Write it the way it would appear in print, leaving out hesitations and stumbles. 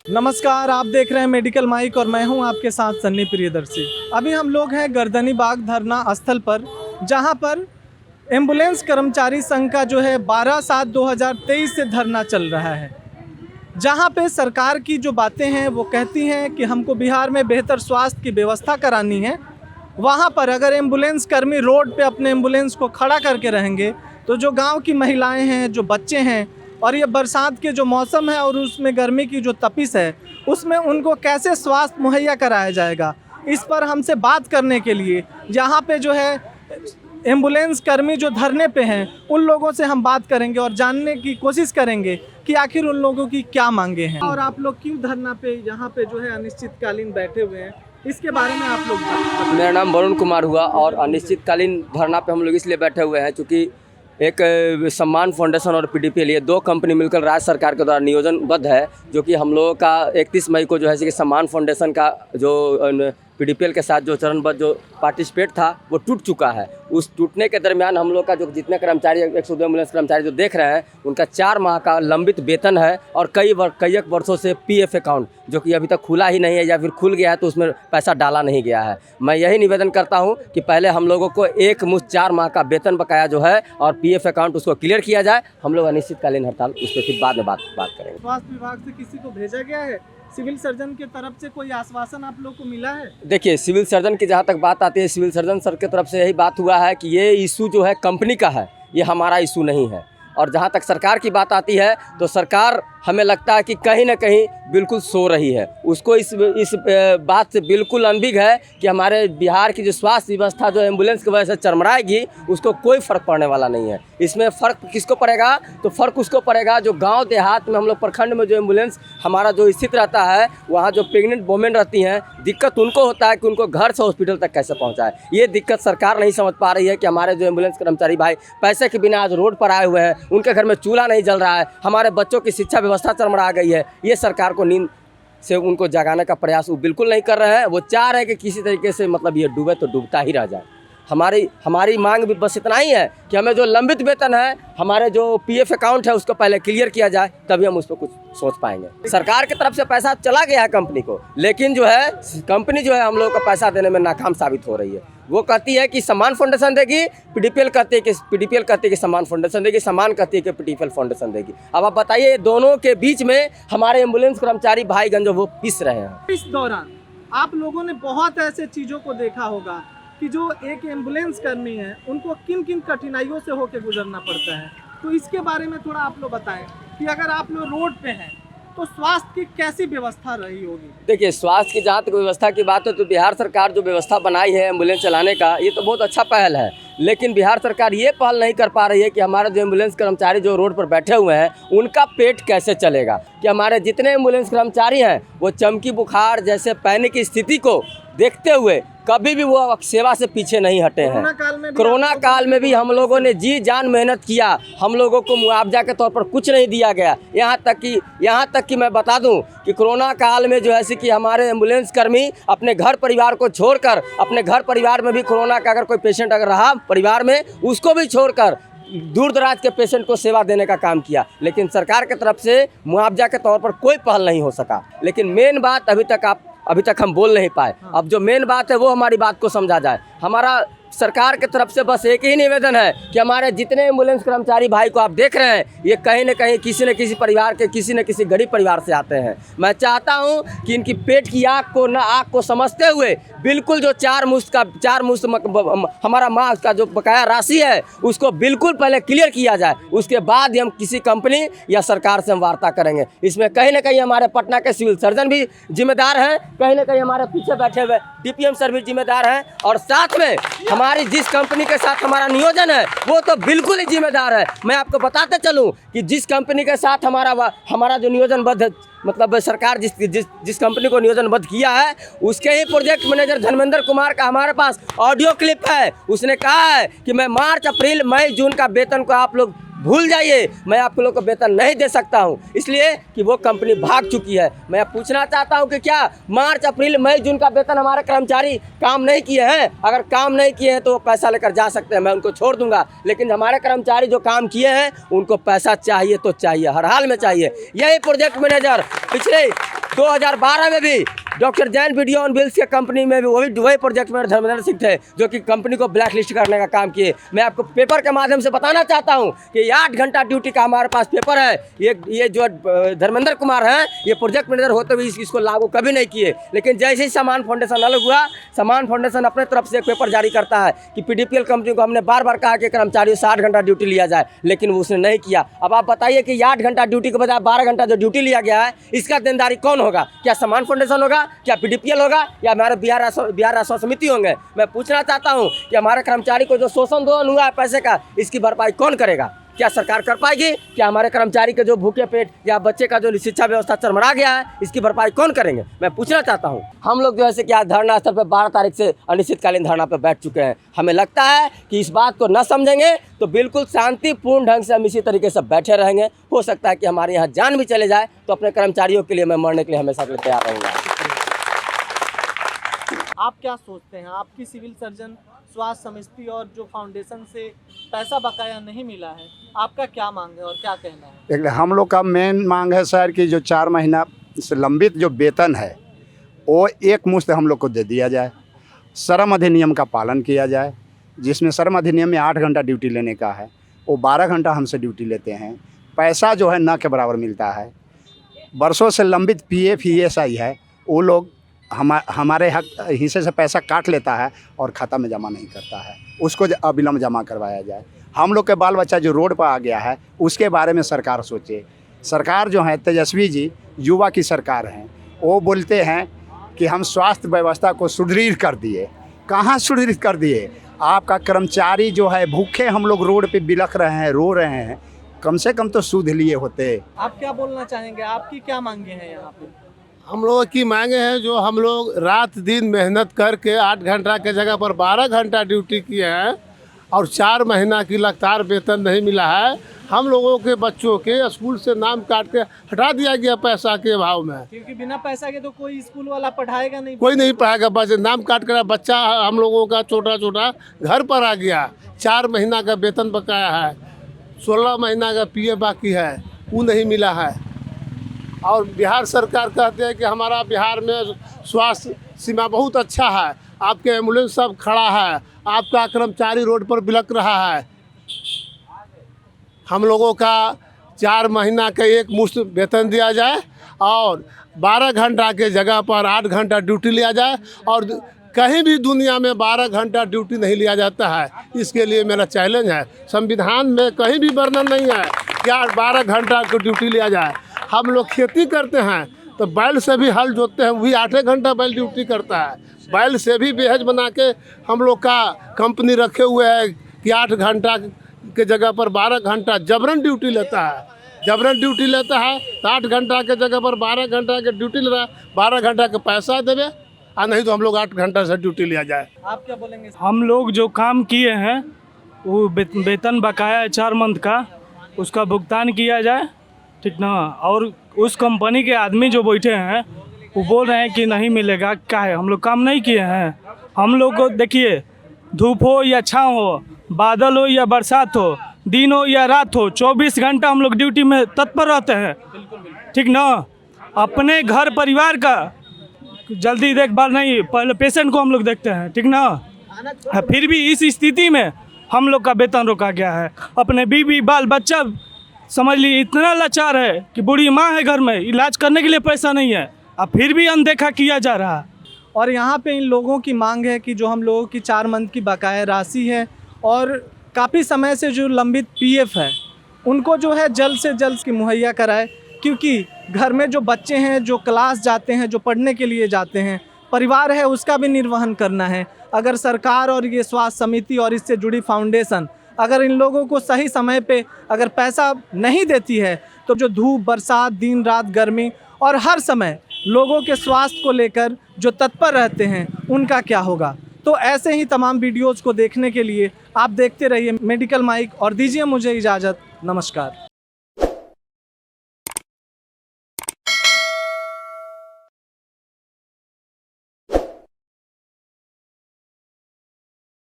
नमस्कार, आप देख रहे हैं मेडिकल माइक और मैं हूं आपके साथ सन्नी प्रियदर्शी। अभी हम लोग हैं गर्दनी बाग धरना स्थल पर, जहां पर एम्बुलेंस कर्मचारी संघ का जो है 12/7/2023 से धरना चल रहा है। जहां पे सरकार की जो बातें हैं वो कहती हैं कि हमको बिहार में बेहतर स्वास्थ्य की व्यवस्था करानी है। वहां पर अगर एम्बुलेंस कर्मी रोड पे अपने एम्बुलेंस को खड़ा करके रहेंगे तो जो गांव की महिलाएं हैं, जो बच्चे हैं, और ये बरसात के जो मौसम है और उसमें गर्मी की जो तपिश है, उसमें उनको कैसे स्वास्थ्य मुहैया कराया जाएगा, इस पर हमसे बात करने के लिए यहाँ पे जो है एम्बुलेंस कर्मी जो धरने पे हैं उन लोगों से हम बात करेंगे और जानने की कोशिश करेंगे कि आखिर उन लोगों की क्या मांगे हैं और आप लोग क्यों धरना पे यहाँ पे जो है अनिश्चितकालीन बैठे हुए हैं, इसके बारे में आप लोग बताएं। मेरा नाम वरुण कुमार हुआ और अनिश्चितकालीन धरना पे हम लोग इसलिए बैठे हुए हैं क्योंकि एक सम्मान फाउंडेशन और पीडीपीएल, ये दो कंपनी मिलकर राज्य सरकार के द्वारा नियोजनबद्ध है, जो कि हम लोगों का 31 मई को जो है कि सम्मान फाउंडेशन का जो पीडीपीएल के साथ जो चरणबद्ध जो पार्टिसिपेट था वो टूट चुका है। उस टूटने के दरमियान हम लोग का जो जितने कर्मचारी 102 एम्बुलेंस कर्मचारी जो देख रहे हैं उनका 4 माह का लंबित वेतन है और कई वर्षों से पीएफ अकाउंट जो कि अभी तक खुला ही नहीं है या फिर खुल गया है तो उसमें पैसा डाला नहीं गया है। मैं यही निवेदन करता हूं कि पहले हम लोगों को एक मुश्त 4 माह का वेतन बकाया जो है और पीएफ अकाउंट उसको क्लियर किया जाए। हम लोग अनिश्चितकालीन हड़ताल उस पर फिर बाद में बात करेंगे। स्वास्थ्य विभाग से किसी को भेजा गया है? सिविल सर्जन की तरफ से कोई आश्वासन आप लोग को मिला है? देखिए, सिविल सर्जन की जहाँ तक बात आती है, सिविल सर्जन सर की तरफ से यही बात हुआ है कि ये इशू जो है कंपनी का है, ये हमारा इशू नहीं है। और जहाँ तक सरकार की बात आती है तो सरकार हमें लगता है कि कहीं ना कहीं बिल्कुल सो रही है। उसको इस बात से बिल्कुल अनभिज्ञ है कि हमारे बिहार की जो स्वास्थ्य व्यवस्था जो एम्बुलेंस की वजह से चरमराएगी, उसको कोई फ़र्क पड़ने वाला नहीं है। इसमें फ़र्क किसको पड़ेगा? तो फ़र्क उसको पड़ेगा जो गांव देहात में हम लोग प्रखंड में जो एम्बुलेंस हमारा जो स्थित रहता है, वहाँ जो प्रेग्नेंट वोमेन रहती हैं, दिक्कत उनको होता है कि उनको घर से हॉस्पिटल तक कैसे पहुँचाए। ये दिक्कत सरकार नहीं समझ पा रही है कि हमारे जो एम्बुलेंस कर्मचारी भाई पैसे के बिना आज रोड पर आए हुए हैं, उनके घर में चूल्हा नहीं जल रहा है, हमारे बच्चों की शिक्षा व्यवस्था चरमरा गई है। ये सरकार को नींद से उनको जगाने का प्रयास वो बिल्कुल नहीं कर रहे हैं। वो चाह रहे हैं कि किसी तरीके से मतलब ये डूबे तो डूबता ही रह जाए। हमारी मांग भी बस इतना ही है कि हमें जो लंबित वेतन है, हमारे जो पीएफ अकाउंट है, उसको पहले क्लियर किया जाए, तभी हम उस पर कुछ सोच पाएंगे। सरकार की तरफ से पैसा चला गया है कंपनी को, लेकिन जो है कंपनी जो है हम लोग को पैसा देने में नाकाम साबित हो रही है। वो कहती है कि सम्मान फाउंडेशन देगी, पीडीपीएल कहती है कि सम्मान फाउंडेशन देगी, सम्मान कहती है कि पीडीपीएल फाउंडेशन देगी। अब आप बताइए, दोनों के बीच में हमारे एम्बुलेंस कर्मचारी भाईगण जो वो पिस रहे हैं। इस दौरान आप लोगों ने बहुत ऐसे चीज़ों को देखा होगा कि जो एक एम्बुलेंस कर्मी है उनको किन किन कठिनाइयों से होकर गुजरना पड़ता है, तो इसके बारे में थोड़ा आप लोग बताएं कि अगर आप लोग रोड पे हैं तो स्वास्थ्य की कैसी व्यवस्था रही होगी। देखिए, स्वास्थ्य की जहाँ तक व्यवस्था की बात है तो बिहार सरकार जो व्यवस्था बनाई है एम्बुलेंस चलाने का, ये तो बहुत अच्छा पहल है, लेकिन बिहार सरकार ये पहल नहीं कर पा रही है कि हमारे जो एम्बुलेंस कर्मचारी जो रोड पर बैठे हुए हैं उनका पेट कैसे चलेगा। कि हमारे जितने एम्बुलेंस कर्मचारी हैं वो चमकी बुखार जैसे पैनिक की स्थिति को देखते हुए कभी भी वो सेवा से पीछे नहीं हटे हैं। कोरोना काल में भी हम लोगों ने जी जान मेहनत किया, हम लोगों को मुआवजा के तौर पर कुछ नहीं दिया गया। यहाँ तक कि मैं बता दूं कि कोरोना काल में जो है कि हमारे एम्बुलेंस कर्मी अपने घर परिवार को छोड़कर, अपने घर परिवार में भी कोरोना का अगर कोई पेशेंट अगर रहा परिवार में, उसको भी छोड़कर दूर दराज के पेशेंट को सेवा देने का काम किया, लेकिन सरकार की तरफ से मुआवजा के तौर पर कोई पहल नहीं हो सका। लेकिन मेन बात अभी तक हम बोल नहीं पाए। अब जो मेन बात है वो हमारी बात को समझा जाए। हमारा सरकार की तरफ से बस एक ही निवेदन है कि हमारे जितने एम्बुलेंस कर्मचारी भाई को आप देख रहे हैं, ये कहीं न कहीं किसी न किसी परिवार के, किसी न किसी गरीब परिवार से आते हैं। मैं चाहता हूं कि इनकी पेट की आग को समझते हुए बिल्कुल जो 4 मुश्त हमारा माह का जो बकाया राशि है उसको बिल्कुल पहले क्लियर किया जाए, उसके बाद ही हम किसी कंपनी या सरकार से हम वार्ता करेंगे। इसमें कहीं ना कहीं हमारे पटना के सिविल सर्जन भी जिम्मेदार हैं, कहीं ना कहीं हमारे पीछे बैठे हुए डीपीएम सर भी जिम्मेदार हैं, और साथ में हमारी जिस कंपनी के साथ हमारा नियोजन है वो तो बिल्कुल ही जिम्मेदार है। मैं आपको बताते चलूं कि जिस कंपनी के साथ हमारा जो नियोजनबद्ध मतलब सरकार जिस कंपनी को नियोजनबद्ध किया है, उसके ही प्रोजेक्ट मैनेजर धर्मेंद्र कुमार का हमारे पास ऑडियो क्लिप है। उसने कहा है कि मैं मार्च अप्रैल मई जून का वेतन को आप लोग भूल जाइए, मैं आप लोगों को वेतन नहीं दे सकता हूं, इसलिए कि वो कंपनी भाग चुकी है। मैं पूछना चाहता हूं कि क्या मार्च अप्रैल मई जून का वेतन हमारे कर्मचारी काम नहीं किए हैं? अगर काम नहीं किए हैं तो वो पैसा लेकर जा सकते हैं, मैं उनको छोड़ दूंगा, लेकिन हमारे कर्मचारी जो काम किए हैं उनको पैसा चाहिए तो चाहिए, हर हाल में चाहिए। यही प्रोजेक्ट मैनेजर पिछले 2012 में भी doctor Jain video on wheels के कंपनी में भी वही प्रोजेक्ट मैनेजर धर्मेंद्र सिंह थे जो कि कंपनी को ब्लैक लिस्ट करने का काम किए। मैं आपको पेपर के माध्यम से बताना चाहता हूं कि ये 8 घंटा ड्यूटी का हमारे पास पेपर है। ये जो धर्मेंद्र कुमार हैं ये प्रोजेक्ट मैनेजर होते हुए इसको लागू कभी नहीं किए, लेकिन जैसे ही समान फाउंडेशन अलग हुआ, समान फाउंडेशन अपने तरफ से एक पेपर जारी करता है कि PDPL कंपनी को हमने बार बार कहा कि कर्मचारियों से 8 घंटा ड्यूटी लिया जाए, लेकिन वो उसने नहीं किया। अब आप बताइए कि 8 घंटा ड्यूटी के बजाय 12 घंटा जो ड्यूटी लिया गया है इसका देनदारी कौन होगा? क्या समान फाउंडेशन होगा, क्या PDPL होगा, या हमारे बिहार राजस्व समिति होंगे? मैं पूछना चाहता हूं कि हमारे कर्मचारी को जो शोषण हुआ है पैसे का, इसकी भरपाई कौन करेगा? क्या सरकार कर पाएगी? क्या हमारे कर्मचारी के जो भूखे पेट या बच्चे का जो शिक्षा व्यवस्था चरमरा गया है इसकी भरपाई कौन करेंगे? मैं पूछना चाहता हूं। हम लोग जो है कि आज धरना स्थल पर 12 तारीख से अनिश्चितकालीन धरना पर बैठ चुके हैं। हमें लगता है कि इस बात को न समझेंगे तो बिल्कुल शांतिपूर्ण ढंग से हम इसी तरीके से बैठे रहेंगे। हो सकता है कि हमारे यहाँ जान भी चले जाए तो अपने कर्मचारियों के लिए मैं मरने के लिए हमेशा के लिए तैयार रहूँगा। आप क्या सोचते हैं, आपकी सिविल सर्जन स्वास्थ्य समिति और जो फाउंडेशन से पैसा बकाया नहीं मिला है, आपका क्या मांग है और क्या कहना है? देखिए, हम लोग का मेन मांग है सर कि जो 4 महीना से लंबित जो वेतन है वो एक मुश्त हम लोग को दे दिया जाए। श्रम अधिनियम का पालन किया जाए, जिसमें श्रम अधिनियम में 8 घंटा ड्यूटी लेने का है, वो 12 घंटा हमसे ड्यूटी लेते हैं। पैसा जो है न के बराबर मिलता है। बरसों से लंबित PF ESI है, वो लोग हमारे हक हिस्से से पैसा काट लेता है और खाता में जमा नहीं करता है, उसको अविलंब जमा करवाया जाए। हम लोग के बाल बच्चा जो रोड पर आ गया है उसके बारे में सरकार सोचे। सरकार जो है तेजस्वी जी युवा की सरकार हैं, वो बोलते हैं कि हम स्वास्थ्य व्यवस्था को सुदृढ़ कर दिए। कहाँ सुदृढ़ कर दिए? आपका कर्मचारी जो है भूखे हम लोग रोड पे बिलख रहे हैं, रो रहे हैं, कम से कम तो सूद लिए होते। आप क्या बोलना चाहेंगे, आपकी क्या मांगे हैं यहाँ पे? हम लोगों की मांगे हैं जो हम लोग रात दिन मेहनत करके 8 घंटा के जगह पर 12 घंटा ड्यूटी किए हैं और 4 महीना की लगातार वेतन नहीं मिला है। हम लोगों के बच्चों के स्कूल से नाम काट के हटा दिया गया पैसा के अभाव में, क्योंकि बिना पैसा के तो कोई स्कूल वाला पढ़ाएगा नहीं, कोई नहीं पढ़ाएगा। बस नाम काट कर बच्चा हम लोगों का छोटा छोटा घर पर आ गया। 4 महीना का वेतन बकाया है, 16 महीना का PF बाकी है, वो नहीं मिला है। और बिहार सरकार कहते हैं कि हमारा बिहार में स्वास्थ्य सीमा बहुत अच्छा है, आपके एम्बुलेंस सब खड़ा है, आपका कर्मचारी रोड पर बिलख रहा है। हम लोगों का 4 महीना का एक मुश्त वेतन दिया जाए और 12 घंटा के जगह पर 8 घंटा ड्यूटी लिया जाए। और कहीं भी दुनिया में 12 घंटा ड्यूटी नहीं लिया जाता है। इसके लिए मेरा चैलेंज है, संविधान में कहीं भी वर्णन नहीं है क्या 12 घंटा को ड्यूटी लिया जाए। हम लोग खेती करते हैं तो बैल से भी हल जोतते हैं, वही 8 घंटा बैल ड्यूटी करता है। बैल से भी बेहज बना के हम लोग का कंपनी रखे हुए है कि 8 घंटा के जगह पर 12 घंटा जबरन ड्यूटी लेता है। जबरन ड्यूटी लेता है तो 8 घंटा के जगह पर 12 घंटा के ड्यूटी ले रहा है। 12 घंटा का पैसा देवे और नहीं तो हम लोग 8 घंटा से ड्यूटी लिया जाए। आप क्या बोलेंगे? हम लोग जो काम किए हैं वो वेतन बकाया है 4 मंथ का, उसका भुगतान किया जाए, ठीक ना। और उस कंपनी के आदमी जो बैठे हैं वो बोल रहे हैं कि नहीं मिलेगा। क्या है, हम लोग काम नहीं किए हैं? हम लोग को देखिए, धूप हो या छाँव हो, बादल हो या बरसात हो, दिन हो या रात हो, 24 घंटा हम लोग ड्यूटी में तत्पर रहते हैं, ठीक ना। अपने घर परिवार का जल्दी देखभाल नहीं, पहले पेशेंट को हम लोग देखते हैं, ठीक ना। फिर भी इस स्थिति में हम लोग का वेतन रोका गया है। अपने बीवी बाल बच्चा समझ ली इतना लाचार है कि बूढ़ी माँ है घर में, इलाज करने के लिए पैसा नहीं है, अब फिर भी अनदेखा किया जा रहा है। और यहाँ पे इन लोगों की मांग है कि जो हम लोगों की 4 मंथ की बकाया राशि है और काफ़ी समय से जो लंबित PF है उनको जो है जल्द से जल्द की मुहैया कराए, क्योंकि घर में जो बच्चे हैं, जो क्लास जाते हैं, जो पढ़ने के लिए जाते हैं, परिवार है उसका भी निर्वहन करना है। अगर सरकार और ये स्वास्थ्य समिति और इससे जुड़ी फाउंडेशन अगर इन लोगों को सही समय पे अगर पैसा नहीं देती है तो जो धूप बरसात दिन रात गर्मी और हर समय लोगों के स्वास्थ्य को लेकर जो तत्पर रहते हैं उनका क्या होगा। तो ऐसे ही तमाम वीडियोज़ को देखने के लिए आप देखते रहिए मेडिकल माइक और दीजिए मुझे इजाज़त। नमस्कार।